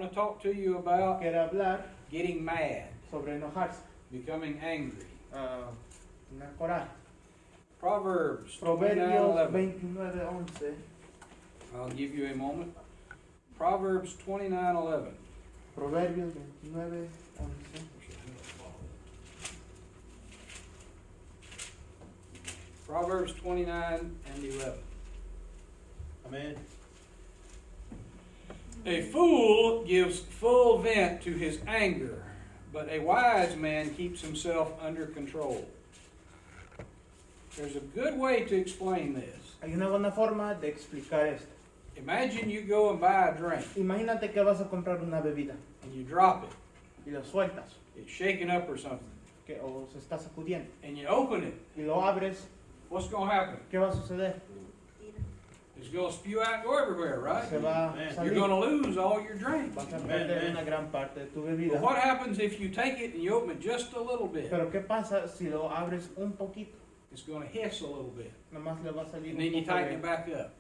want to talk to you about quiero hablar getting mad, sobre enojarse, becoming angry. tener coraje. Proverbs Proverbios 29:11. 29:11. I'll give you a moment. Proverbs 29:11. Proverbios 29:11. Proverbs 29:11. Amen. A fool gives full vent to his anger, but a wise man keeps himself under control. There's a good way to explain this. Hay una buena forma de explicar esto. Imagine you go and buy a drink Imagínate que vas a comprar una bebida and you drop it. y lo sueltas, It's shaking up or something. o se está sacudiendo, And you open it. y lo abres, What's going to happen? ¿qué va a suceder? It's going to spew out and go everywhere, right? Se va a Man, You're salir, going to lose all your drink. vas a perder una gran parte de tu bebida. But what happens if you take it and you open it just a little bit? Pero ¿qué pasa si lo abres un poquito? It's going to hiss a little bit. Nomás le va a salir And then you un poco tighten it back up.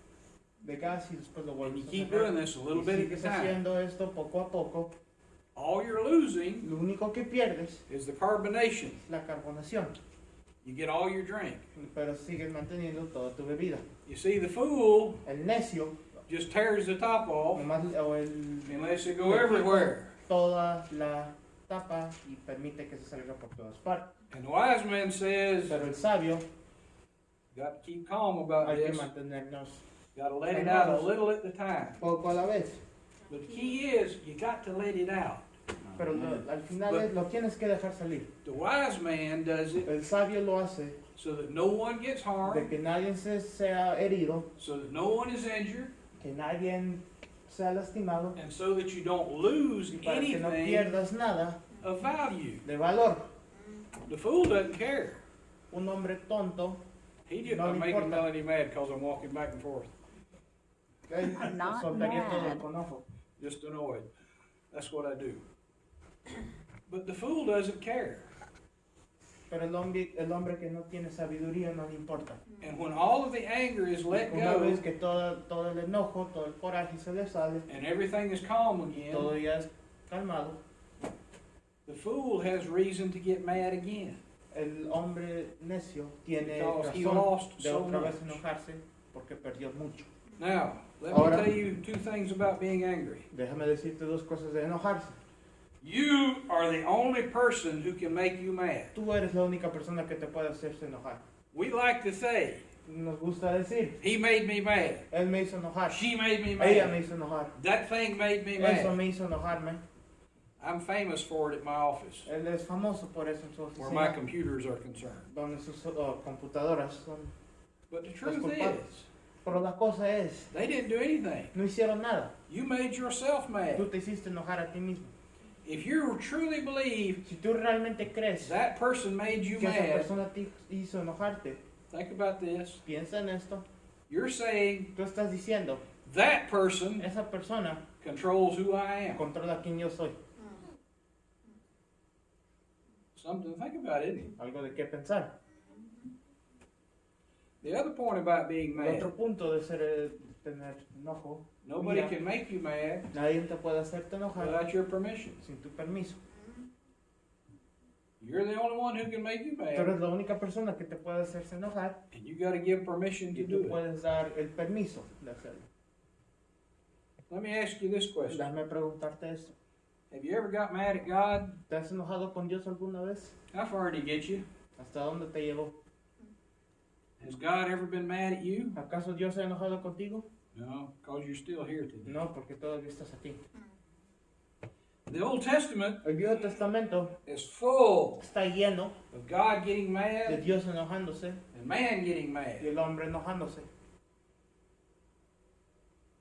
de gas y después lo And vuelves you a keep cerrar. doing this a little Y bit at sigues a time. haciendo esto poco a poco. All you're losing Lo único que pierdes is the carbonation. es la carbonación, You get all your drink. pero sigues manteniendo toda tu bebida. You see, the fool El necio, just tears the top off nomás, o el and lets it go everywhere. toda la tapa y permite que se salga por todas partes. And the wise man says, Pero el sabio, got to keep calm about hay que this. mantenernos Got to let it out a little at the time. poco a la vez. But the key is, you got to let it out. Pero al final lo tienes que dejar salir. The wise man does it El sabio lo hace so that no one gets de harmed, que nadie sea herido, so that no one is injured, que nadie sea lastimado and so that you don't lose y para que no anything pierdas nada of value. de valor. The fool doesn't care. Un hombre tonto, He just, No I'm le making importa. Melanie mad because I'm walking back and forth. él I'm not soltaría todo mad. con ojo. Just annoyed. That's what I do. But the fool doesn't care. Pero el hombre que no tiene sabiduría no le importa. And when all of the anger is let Una go vez que todo el enojo, todo el coraje se le sale, and everything is calm again, todo ya es calmado, the fool has reason to get mad again. el hombre necio tiene Because he razón lost de so otra vez much. enojarse porque perdió mucho. Now, let Ahora- me tell you two things about being angry. Déjame decirte dos cosas de enojarse. You are the only person who can make you mad. Tú eres la única persona que te puede hacerse enojar. We like to say, Nos gusta decir, he made me mad. él me hizo enojar, She made me ella mad. me hizo enojar, That thing made me eso mad. me hizo enojarme. I'm famous for it at my office, Él es famoso por eso en su where my oficina, computers are concerned. donde sus computadoras son. But the truth culpables. is, Pero la cosa es, they didn't do anything. no hicieron nada. You made yourself Tú mad. te hiciste enojar a ti mismo. If you truly believe Si tú realmente crees that person made you que esa mad, persona te hizo enojarte, think about this. piensa en esto. You're saying Tú estás diciendo, that person esa persona controls who I am. controla quién yo soy. Something to think about, isn't it? Algo de qué pensar. The other point about being El otro mad, punto de tener enojo, nobody Mira. can make you mad nadie te puede hacerte enojar without your permission. sin tu permiso. You're the only one who can make you Tú mad, eres la única persona que te puede hacerse enojar and you got to give permission to y tú do it. puedes dar el permiso de hacerlo. Let me ask you this question. Déjame preguntarte esto. Have you ever got mad at God? ¿Te has enojado con Dios alguna vez? How far did He get you? ¿Hasta dónde te llevó? Has God ever been mad at you? ¿Acaso Dios se ha enojado contigo? No, because you're still here today. No, porque todavía estás aquí. The Old Testament El Viejo Testamento is full está lleno of God getting de mad Dios enojándose and man getting y mad. el hombre enojándose.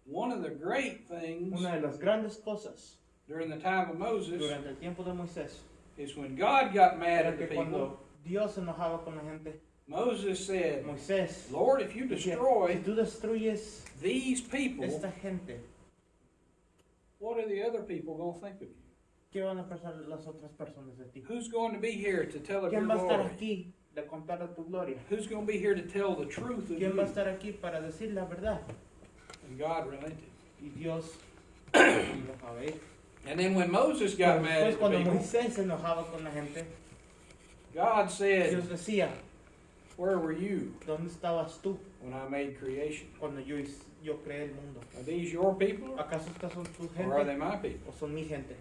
One of the great things Una de las grandes cosas during the time of Moses durante el tiempo de Moisés is when God got mad era at the que people, cuando Dios se enojaba con la gente, Moses said, Moisés Lord, if you decía, si destroy tú destruyes these people, esta gente, what are the other people going to think of you? ¿qué van a pensar las otras personas de ti? Who's going to be here to tell of your ¿Quién va a estar glory? aquí de contar de tu gloria? Who's going to be here to tell the truth of ¿Quién va a you? estar aquí para decir la verdad? And God relented. Y Dios lo dejaba ir. And then when Moses got Pero mad después at the cuando people, Moisés se enojaba con la gente, God Dios said, decía, where were you ¿dónde estabas tú when I made creation? cuando yo creé el mundo? Are these your people ¿Acaso estas son tu or are they gente my people? o son mi gente?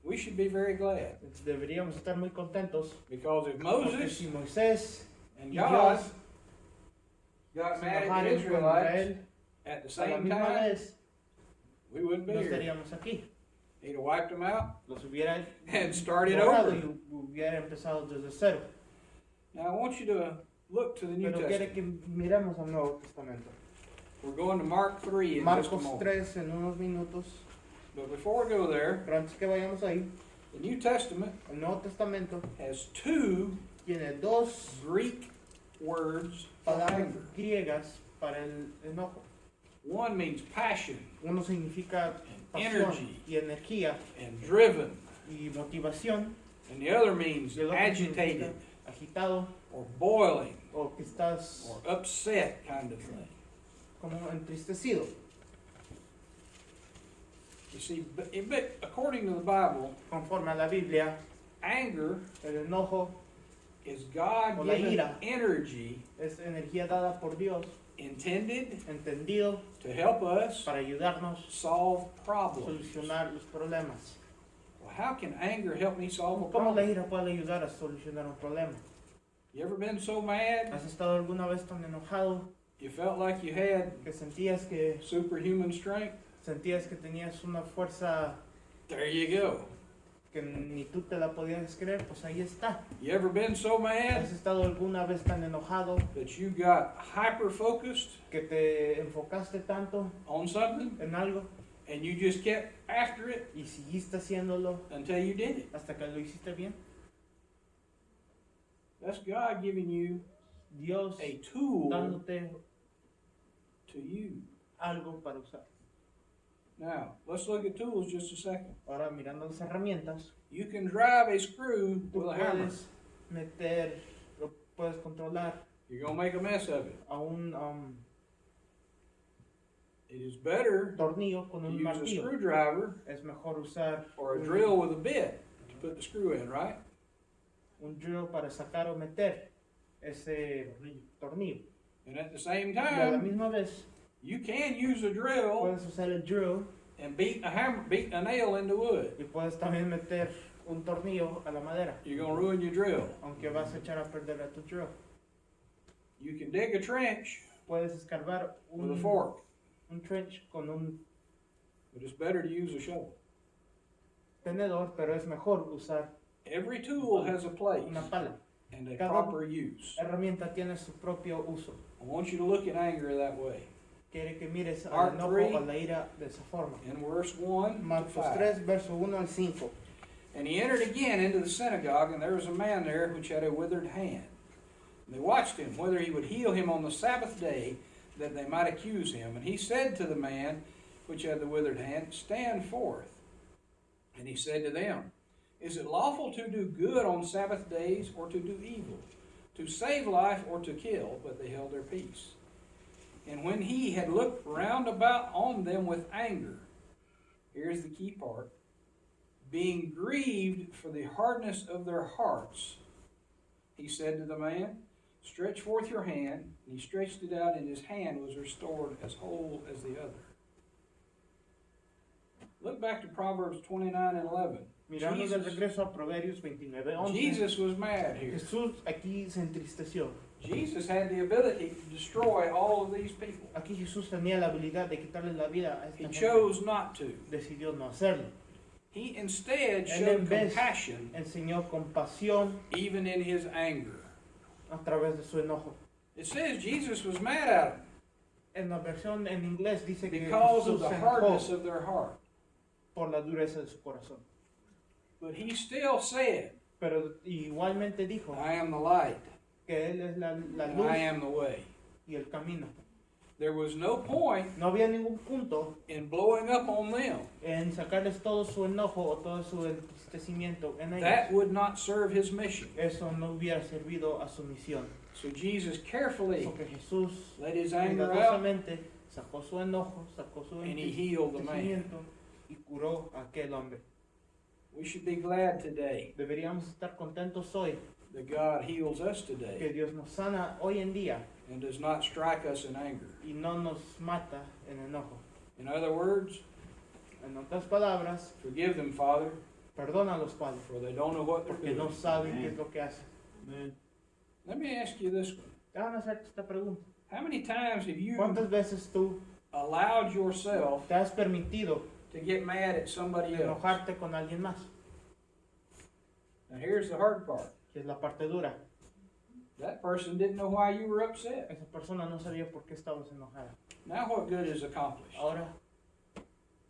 We should be very glad Deberíamos estar muy contentos because if porque Moses si Moisés and y God Dios got se mad at the enojaron con Israelites Israel at the a la same misma time, vez, we wouldn't be no here. estaríamos aquí. He'd have wiped them out Los hubiera and started borrado over. y hubiera empezado desde cero. Now I want you to look to the New Pero Testament. quiere que miremos al Nuevo Testamento. We're going to Mark 3 in just a Marcos moment. 3 en unos minutos. But before we go there, Pero antes que vayamos ahí, the New Testament el Nuevo Testamento has two tiene dos Greek words for palabras anger. griegas para el enojo. One means passion Uno significa and pasión energy y energía and driven, y motivación. and the other means Y el otro agitated significa agitado or boiling o que estás or upset kind of thing. como entristecido. You see, but according to the Bible, Conforme a la Biblia, anger el enojo is O la God-given ira. energy es energía dada por Dios, intended entendido to help us para ayudarnos solve a problems. solucionar los problemas. Well, how can anger help me solve a ¿Cómo la problem? ira puede ayudar a solucionar un problema? You ever been so mad ¿Has estado alguna vez tan enojado you felt like you had que sentías que tenías una fuerza There you go. que ni tú te la podías creer? Pues ahí está. You ever been so mad ¿Has estado alguna vez tan enojado that you got hyper focused que te enfocaste tanto on something en algo and you just kept after it y seguiste haciéndolo until you did it? hasta que lo hiciste bien? That's God giving you Dios a tool dándote to use. algo para usar. Now, let's look at tools just a second. Ahora mirando las herramientas, You can drive a screw tú with a hammer. puedes meter, lo puedes controlar You're going to make a mess of it. a un It is better tornillo con to un use a martillo. screwdriver Es mejor usar or a un- drill with a bit to put the screw in, right? un drill para sacar o meter ese tornillo. And at the same Y a la time, misma vez you can use a drill puedes usar el drill and beat a nail into wood. y puedes también meter un tornillo a la madera, You're going to ruin your drill. aunque vas a echar a perder a tu drill. You can dig a trench Puedes escarbar with a fork, un trench con un but it's better to use a shovel. tenedor, pero es mejor usar Every tool has a place una pala. and a Cada proper use. La herramienta tiene su propio uso. I want you to look at anger that way. Quiere que mires Mark al enojo 3. o a la ira de esa forma. In verse 1 to Marcos 5. 3, verso 1 al 5. And he entered again into the synagogue, and there was a man there which had a withered hand. And they watched him, whether he would heal him on the Sabbath day, that they might accuse him. And he said to the man which had the withered hand, Stand forth. And he said to them, Is it lawful to do good on Sabbath days, or to do evil? To save life, or to kill? But they held their peace. And when he had looked round about on them with anger, here's the key part, being grieved for the hardness of their hearts, he said to the man, Stretch forth your hand. And he stretched it out, and his hand was restored as whole as the other. Look back to Proverbs 29 and 11. Mirando de regreso a Proverbios 29:11. Jesus was mad here. Jesús aquí se entristeció. Jesus had the ability to destroy all of these people. Aquí Jesús tenía la habilidad de quitarle la vida a esta He gente. chose not to. Decidió no hacerlo. He instead Él showed en vez compassion enseñó compasión even in his anger. a través de su enojo. It says Jesus was mad at them En la versión en inglés dice que because of Jesús the se hardness enojó of their heart. por la dureza de su corazón. But he still said, Pero igualmente dijo I am the light, que Él es la and luz I am the way. y el camino. There was no point No había ningún punto in blowing up on them. en sacarles todo su enojo o todo su entristecimiento en ellos. That would not serve his mission. Eso no hubiera servido a su misión. So Jesus carefully Porque Jesús let his anger out, cuidadosamente sacó su enojo, sacó su and he healed the man. entristecimiento y curó a aquel hombre. We should be glad today Deberíamos estar contentos hoy that God heals us que today Dios nos sana hoy en día and does not strike us in anger. y no nos mata en enojo. In other words, En otras palabras, forgive them, Father, perdona a los padres for they don't know what they're porque no doing. saben qué es lo que hacen. Amen. Let me ask you this one. Déjame hacerte esta pregunta. How many times have you ¿Cuántas veces tú allowed yourself te has permitido to get mad at somebody else? enojarte con alguien más? Now here's the hard part. Que es la parte dura. That person didn't know why you were upset. Esa persona no sabía por qué estabas enojada. Now what good is accomplished? Ahora,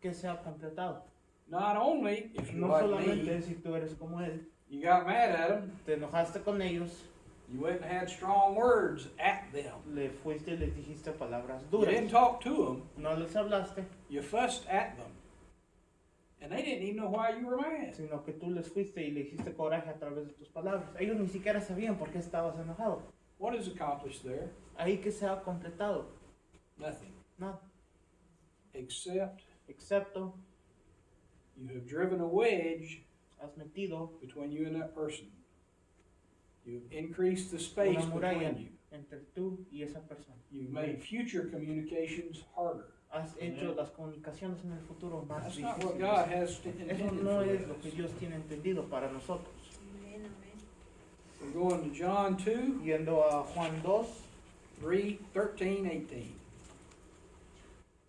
¿qué se ha completado? Not only, if you're No like solamente me, si tú eres como él, you got mad at them, te enojaste con ellos, you went and had strong words at them. le fuiste y les dijiste palabras You duras. didn't talk to them, No les hablaste, you fussed at them. And they didn't even know why you were mad. sino que tú les fuiste y le hiciste coraje a través de tus palabras. Ellos ni siquiera sabían por qué estabas enojado. What is accomplished there? Ahí que se ha completado. Nothing. Nada. Except Excepto, you have driven a wedge has metido between you and that person. You've increased the space una muralla between you. entre tú y esa persona. You've made future communications harder. Has hecho las comunicaciones en el futuro más That's not what God difíciles. has Eso intended no for es lo que us. Dios tiene entendido para nosotros. We're going to John 2, Yendo a Juan 2, 3, 13, 18.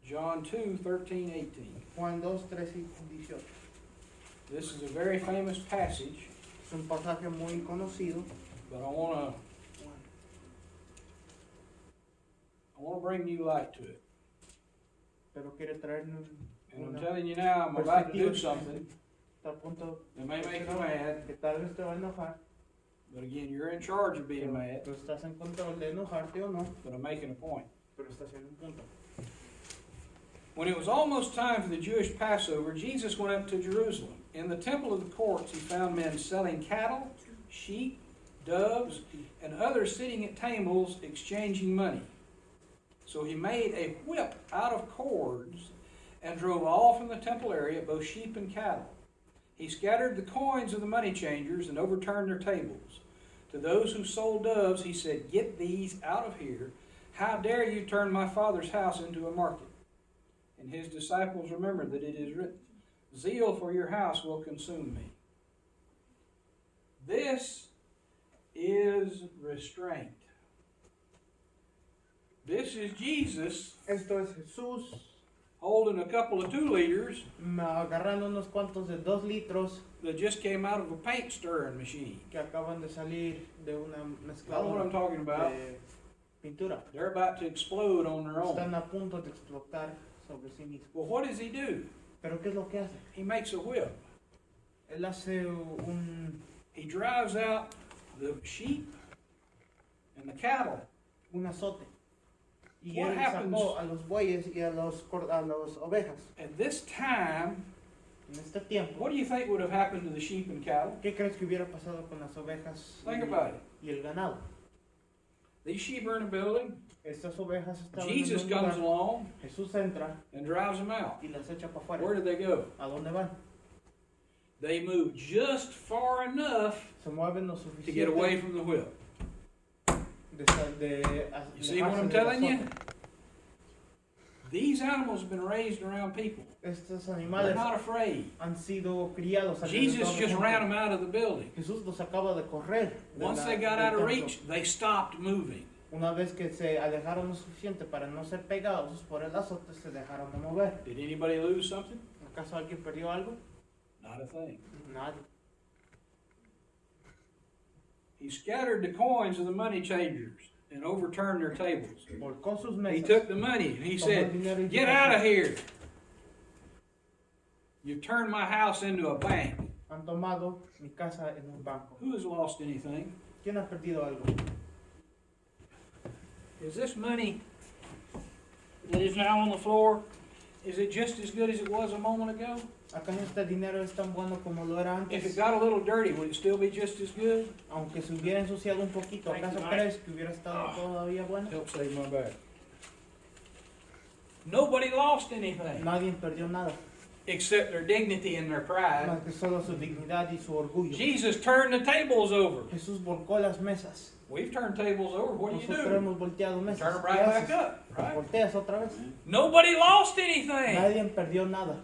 John 2, 13, 18. Juan 2, 13 y 18. This is a very famous passage, Es un pasaje muy conocido. but I want to bring new light to it. Pero quiere traernos And I'm una telling you now, I'm about to do perspectiva something está a punto that may make you mad, que tal vez te va a enojar. but again, you're in charge of being Pero mad, tú estás en control de enojarte o no, but I'm making a point. pero estás en un punto. When it was almost time for the Jewish Passover, Jesus went up to Jerusalem. In the temple of the courts, he found men selling cattle, sheep, doves, and others sitting at tables exchanging money. So he made a whip out of cords and drove all from the temple area, both sheep and cattle. He scattered the coins of the money changers and overturned their tables. To those who sold doves, he said, "Get these out of here. How dare you turn my Father's house into a market?" And his disciples remembered that it is written, "Zeal for your house will consume me." This is restraint. This is Jesus Esto es Jesús holding a couple of 2-liters agarrando unos cuantos de 2 litros that just came out of a paint stirring machine. que acaban de salir de una You know what I'm mezcladora talking about? de pintura. They're about to explode on their Están own. a punto de explotar sobre sí mismos. Well, what does he do? Pero ¿qué es lo que hace? He makes a whip. Él hace He drives out the sheep and the cattle. un azote. Y What él happens- sacó a los bueyes y a los ovejas. At this time, En este tiempo, what do you think would have happened to the sheep and cattle? ¿qué crees que hubiera pasado con las ovejas Think about it. y el ganado? These sheep are in a building. Estas ovejas estaban Jesus en un comes lugar. along Jesús entra and drives them out. y las echa para Where afuera. did they go? ¿A dónde van? They move just far enough Se mueven lo to get away suficiente from the whip. You see what I'm telling you? These animals have been raised around people. Estos They're animales not afraid. han sido criados. Jesus alrededor de just gente. ran them out of the building. Jesús los acaba de correr. de Once la- they got del out of templo. reach, they stopped moving. Una vez que se alejaron lo suficiente para no ser pegados por el azote, se dejaron de mover. Did anybody lose something? ¿Acaso alguien perdió algo? Not a thing. Nadie. He scattered the coins of the money changers and overturned their tables. Volcó sus He mesas. took the money and he tomó el said, dinero y "Get dijo, out of here. You've turned my house into a bank." Han tomado mi casa en un banco. Who has lost anything? ¿Quién ha perdido algo? Is this money that is now on the floor, is it just as good as it was a moment ago? ¿Acaso este dinero es tan bueno como lo era If it antes? got a little dirty, would it still be just as good? Aunque se hubiera ensuciado un poquito, Thank ¿acaso you, Mike. crees que hubiera estado todavía bueno? Help save my back. Nobody lost anything. Nadie perdió nada. except their dignity and their pride. más que solo su dignidad y su orgullo. Jesus turned the tables over. Jesús volcó las mesas. We've turned tables over. What do you Nosotros do? hemos volteado mesas. Turn them ¿Qué right back haces? up, Las right? volteas otra vez. Nobody lost anything. Nadie perdió nada.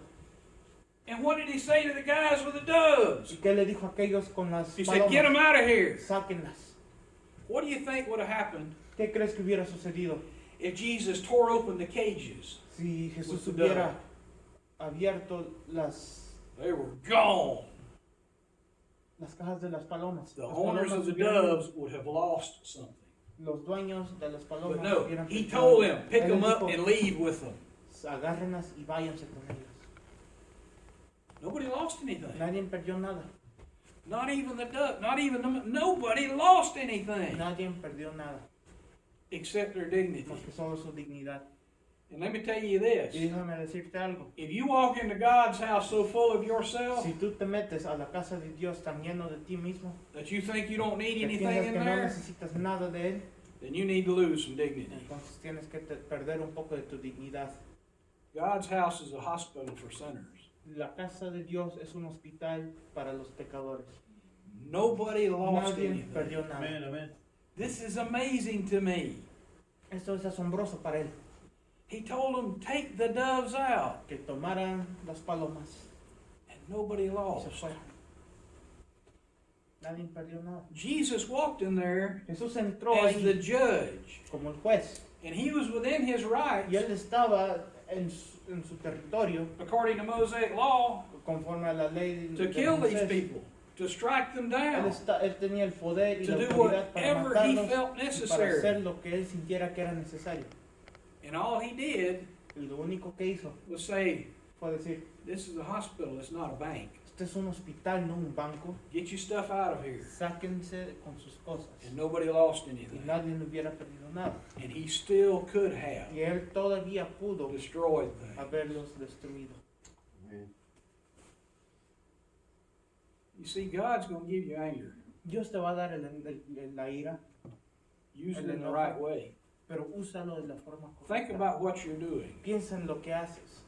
And what did he say to the guys with the doves? ¿Y qué le dijo a aquellos con las He said, "Get them palomas? out of here." Sáquenlas. What do you think would have happened ¿Qué crees que hubiera sucedido if Jesus tore open the cages? si Jesús With the hubiera abierto They were gone. las cajas de las palomas? The Las owners palomas of the hubieran- doves would have lost something. Los dueños de las palomas But no, hubieran he pensado- told them, pick Él them les up dijo, and leave with them. agárrenlas y váyanse con ellas. Nobody lost anything. Nadie perdió nada. Not even the dove. Not even them. Nobody lost anything Nadie perdió nada. except their dignity. Más que solo su dignidad. And let me tell you this. Y déjame decirte algo. If you walk into God's house so full of yourself Si tú te metes a la casa de Dios tan lleno de ti mismo, that you think you don't need que anything piensas in que no there, necesitas nada de Él, then you need to lose some dignity. entonces tienes que perder un poco de tu dignidad. God's house is a hospital for sinners. La casa de Dios es un hospital para los pecadores. Nobody lost Nadie anything. perdió nada. Amen. Amen. This is amazing to me. Esto es asombroso para Él. He told them, take the doves out, Que tomaran las palomas and nobody y se lost. fueran. Nadie perdió nada. Jesus walked in there Jesús entró as the ahí judge, como el juez. and he was within his rights, Y Él estaba en su territorio, according to Mosaic law, conforme a la ley to de kill these Moisés. people, to strike them Él, down, él tenía el poder y to la do autoridad para whatever he matarlos felt y para necessary. hacer lo que él sintiera que era necesario. And all he did Y lo único que hizo was say, fue decir, this is a hospital, it's not a bank. este es un hospital, no un banco. Get your stuff out of here. Sáquense con sus cosas. And nobody lost Y anything. nadie le hubiera perdido nada. And he still could have Y él todavía pudo destroyed things. haberlos destruido. Amen. You see, God's going to give you anger. Dios te va a dar la ira, Use it in the right way. pero úsalo de la forma Think correcta. about what you're doing. Piensa en lo que haces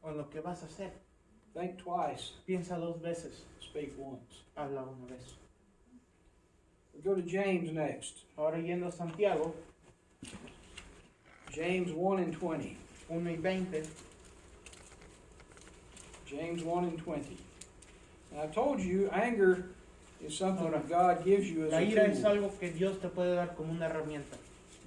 o en lo que vas a hacer. Think twice, Piensa 2 veces, speak once. habla 1 vez. We'll go to James next. Ahora yendo a Santiago James 1 and 20. 1 y 20. James 1 and 20. And I told you, anger is something that God gives you as La a ira es tool. algo que Dios te puede dar como una herramienta.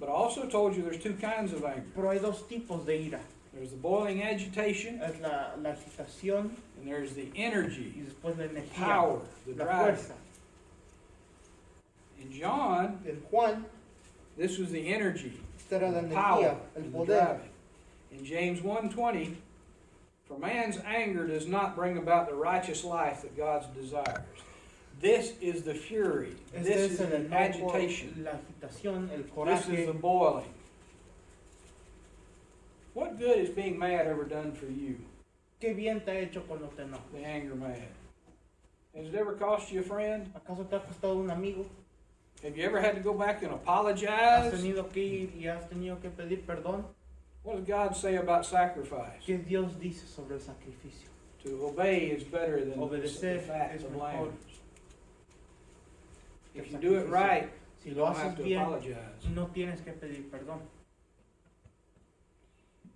But I also told you there's 2 kinds of anger. Pero hay 2 tipos de ira. There's the boiling agitation, Es la agitación and there's the y energy, después la the energía, power, the la drive. fuerza. In John, En Juan, this was the energy, esta era la the energía, power, el and the poder. driving. In James 1:20, for man's anger does not bring about the righteous life that God desires. This is the fury. Este This es is el the enojo, agitation. la agitación, el This is the coraje. boiling. What good has being mad ever done for you? ¿Qué bien te ha hecho cuando te enojas? The anger mad. Has it ever cost you a friend? ¿Acaso te ha costado un amigo? Have you ever had to go back and ¿Has apologize? tenido que ir y has tenido que pedir perdón? What does God say about sacrifice? ¿Qué Dios dice sobre el sacrificio? To obey is better than the Obedecer fat es of mejor. lambs. que If el you do it sacrificio. right, Si you lo don't haces have to bien, apologize. no tienes que pedir perdón.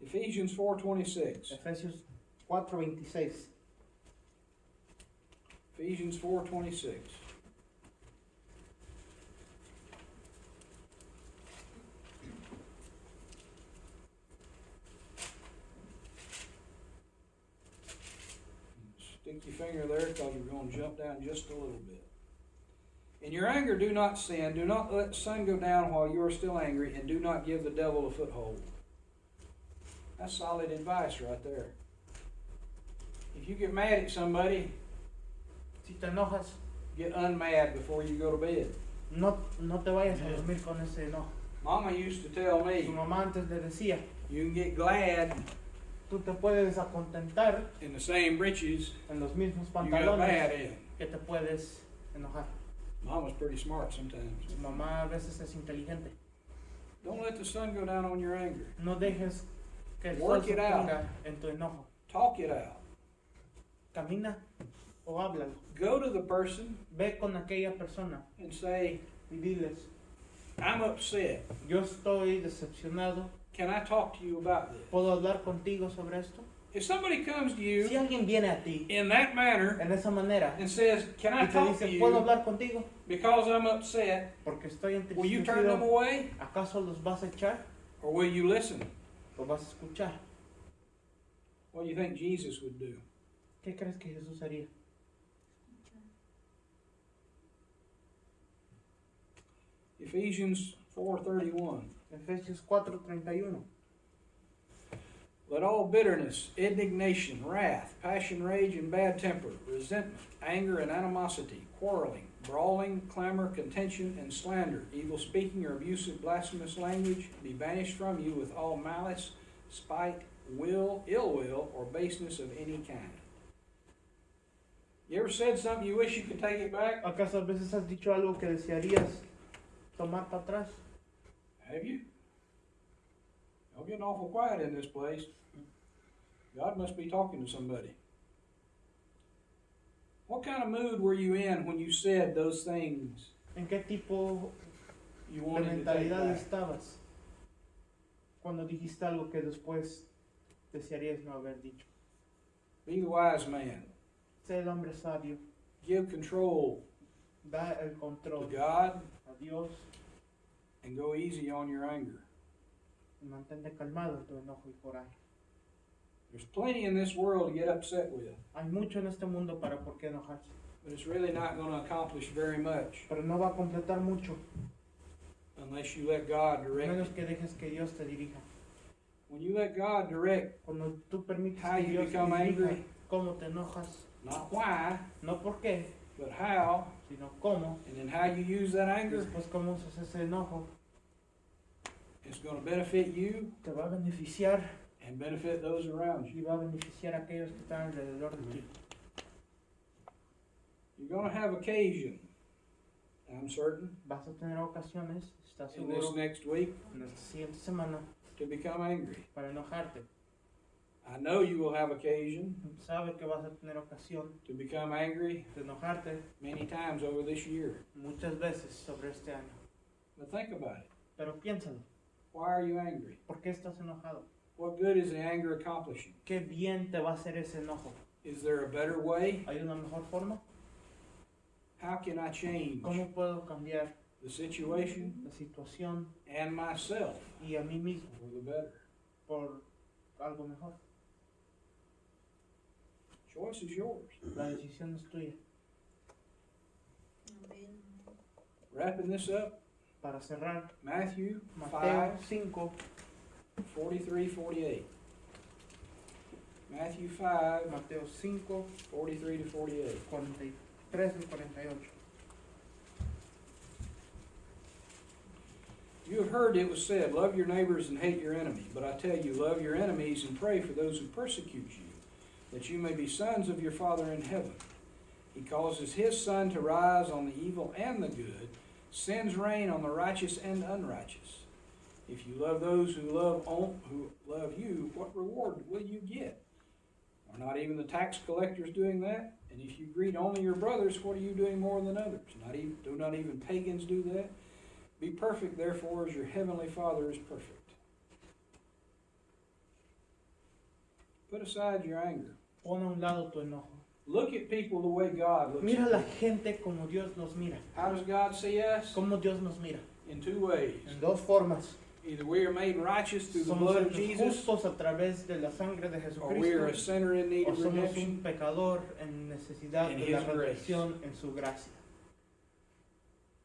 Ephesians 4:26. Efesios 4:26. Ephesians 4:26. Stick your finger there because we're going to jump down just a little bit. In your anger, do not sin. Do not let the sun go down while you are still angry, and do not give the devil a foothold. That's solid advice right there. If you get mad at somebody, Si te enojas, get unmad before you go to bed. no te vayas a dormir con ese enojo. Mama used to tell Su me, mamá antes le decía, you can get glad tú te puedes acontentar in the same breeches en los mismos you got mad pantalones in. que te puedes enojar. Mama's pretty smart sometimes. Su mamá a veces es inteligente. Don't let the sun go down on your anger. No dejes que el sol Work se it out. ponga en tu enojo. Talk it out. camina o háblalo. Go to the person Ve con aquella persona and say, y diles, I'm upset. yo estoy decepcionado, Can I talk to you about this? ¿puedo hablar contigo sobre esto? If somebody comes to Si you alguien viene a ti in that manner en esa manera and says, Can I y te talk to dice, ¿puedo you hablar contigo? because I'm upset? Porque estoy Will you turn them entristecido, away ¿acaso los vas a echar or will you listen? o vas a escuchar? What do you think Jesus would do? ¿Qué crees que Jesús haría? Ephesians 4:31. Efesios 4:31. Let all bitterness, indignation, wrath, passion, rage, and bad temper, resentment, anger, and animosity, quarreling, brawling, clamor, contention, and slander, evil speaking or abusive, blasphemous language be banished from you with all malice, spite, ill will, or baseness of any kind. You ever said something you wish you could take it back? ¿Acaso a veces has dicho algo que desearías tomar para atrás? Have you? Y'all getting awful quiet in this place. God must be talking to somebody. What kind of mood were you in when you said those things ¿En qué tipo you de wanted to take mentalidad back? estabas cuando dijiste algo que después desearías no haber dicho? Be the wise man. Sé el hombre sabio, Give control da el to control God a Dios and go easy on your anger. y mantente calmado en tu enojo y coraje. There's plenty in this world to get upset with, Hay mucho en este mundo para por qué enojarse, but it's really not going to accomplish very much pero no va a completar mucho, unless you let God a direct menos it. que dejes que Dios te dirija. When you let God direct, Cuando tú permites How que you Dios te become dirija angry. cómo te enojas, not why, no por qué, but how, sino cómo, and then how you use that y anger, después cómo usas ese enojo, it's going to benefit you te va a beneficiar and benefit those around you. y va a beneficiar a aquellos que están alrededor de ti. You're going to have occasion, I'm certain, Vas a tener ocasiones, estás in this seguro, next week en esta siguiente semana to become angry. para enojarte. I know you will have occasion Sabe que vas a tener ocasión to become angry de enojarte many times over this year. muchas veces sobre este año. But think about it. Pero piénsalo, Why are you angry? ¿por qué estás enojado? What good is the anger accomplishing? ¿Qué bien te va a hacer ese enojo? Is there a better way? ¿Hay una mejor forma? How can I change ¿Cómo puedo cambiar the situation la situación and myself y a mí mismo for the better? por algo mejor? Choice is yours. La decisión es tuya. Wrapping this up, Para cerrar, Matthew Mateo 5, 5, 43, 48. Matthew 5, Mateo 5, 43 to 48. 43 y 48. You have heard it was said, love your neighbors and hate your enemy. But I tell you, love your enemies and pray for those who persecute you, that you may be sons of your Father in heaven. He causes his sun to rise on the evil and the good, sends rain on the righteous and unrighteous. If you love those who love you, what reward will you get? Are not even the tax collectors doing that? And if you greet only your brothers, what are you doing more than others? Do not even pagans do that? Be perfect, therefore, as your heavenly Father is perfect. Put aside your anger. Pon a un lado tu enojo. Look at people the way God looks Mira at a la them. gente como Dios nos mira. How does God see us? Como Dios nos mira. In two ways. En dos formas. Either we are made righteous through the Somos blood of hechos Jesus, justos a través de la sangre de or we are a Jesucristo. sinner in need O of somos redemption. un pecador en necesidad In de la His grace. redención en su gracia.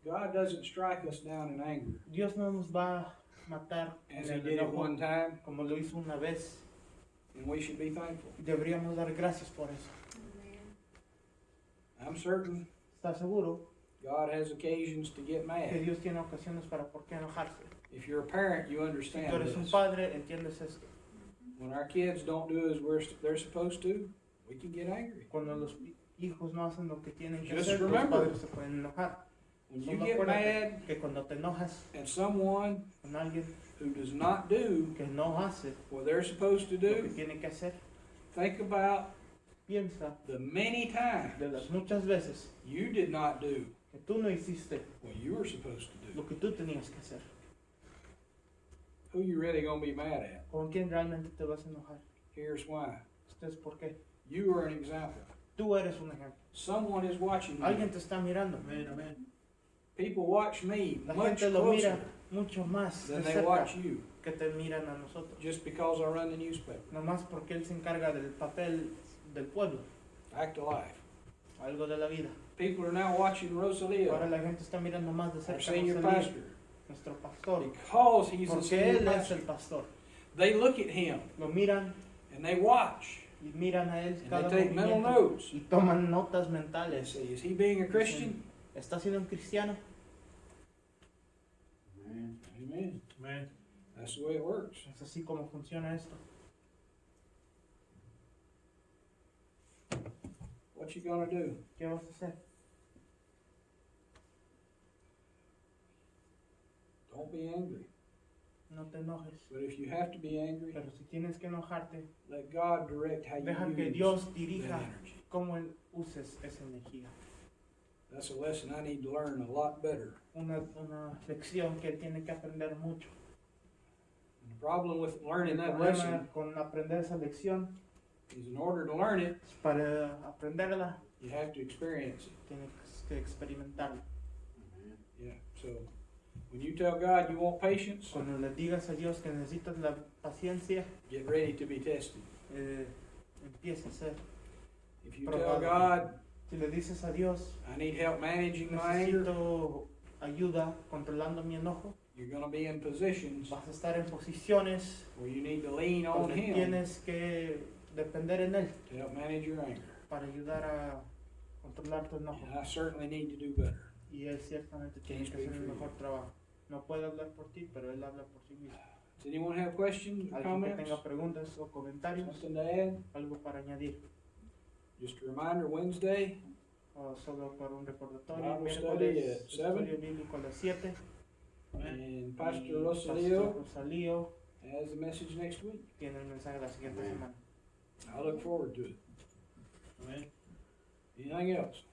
God doesn't strike us down in anger, Dios no nos va a matar as en He el did it one enojo time, como lo hizo una vez. and we should be thankful. Deberíamos dar gracias por eso. I'm certain ¿Estás seguro God has occasions to get que mad. Dios tiene ocasiones para por qué enojarse? If you're a parent, you Si understand tú eres un this. padre, entiendes esto. When our kids don't do as they're supposed to, we can get angry. Cuando los hijos no hacen lo que tienen que Just hacer, los remember. padres se pueden enojar. When you Solo get acuérdate mad que cuando te enojas at someone con alguien who does not do que no hace what they're supposed to lo que do, tiene que hacer, think about Piensa the many times de las muchas veces you did not do que tú no hiciste what you were supposed to do. lo que tú tenías que hacer. Who you really gonna be mad at? ¿Con quién realmente te vas a enojar? Here's why. Esto es por qué. You are an example. Tú eres un ejemplo. Someone is watching Alguien you. te está mirando. Amen. Amen. People watch me La much gente lo mira closer mucho más de than they cerca watch you, que te miran a nosotros. just because I run the newspaper. Nomás porque él se encarga del papel del pueblo, Fact of life. algo de la vida. People are now watching Ahora Rosalia, la gente está mirando más de our cerca a senior Rosalía, pastor, nuestro pastor, because he's the porque senior él es pastor. el pastor. They look at him Lo miran and they watch y miran a él and cada they take mental movimiento notes. y toman notas They mentales. say, is he being a Christian? ¿Está siendo un cristiano? Amen. Amen. Amen. That's the way it works. Es así como funciona esto. What you gonna do? ¿Qué vas a hacer? Don't be angry. No te enojes. But if you have to be angry, Pero si tienes que enojarte, let God direct how deja you que use Dios that dirija energy. cómo él uses esa energía. That's a lesson I need to learn a lot better. Una lección que él tiene que aprender mucho. And the problem with learning El that problema lesson con aprender esa lección is in order to learn it, es para aprenderla you have to experience it. tienes que experimentarla. Amen. Yeah. So when you tell God you want patience, Cuando le digas a Dios que necesitas la paciencia, get ready to be tested. empieza a ser. If you tell Probado. God, Si le dices a Dios, I need help managing my anger, necesito ayuda controlando mi enojo, you're going to be in positions vas a estar en posiciones where you need to lean on donde Him tienes que depender en Él to help manage your anger. para ayudar a controlar tu enojo. And I certainly need to do better. Y Él ciertamente tiene que hacer el mejor trabajo. No puede hablar por ti, pero Él habla por sí mismo. Does anyone have questions or Alguien que comments? tenga preguntas o comentarios, Something to add? algo para añadir. Just a reminder, Wednesday, O solo por un recordatorio, Bible study miércoles, at 7. estudio bíblico a las 7. and Pastor Y Rosalio Pastor Rosalío has the message next week. tiene el mensaje la siguiente Amén. semana. I look forward to it. Amen. Anything else?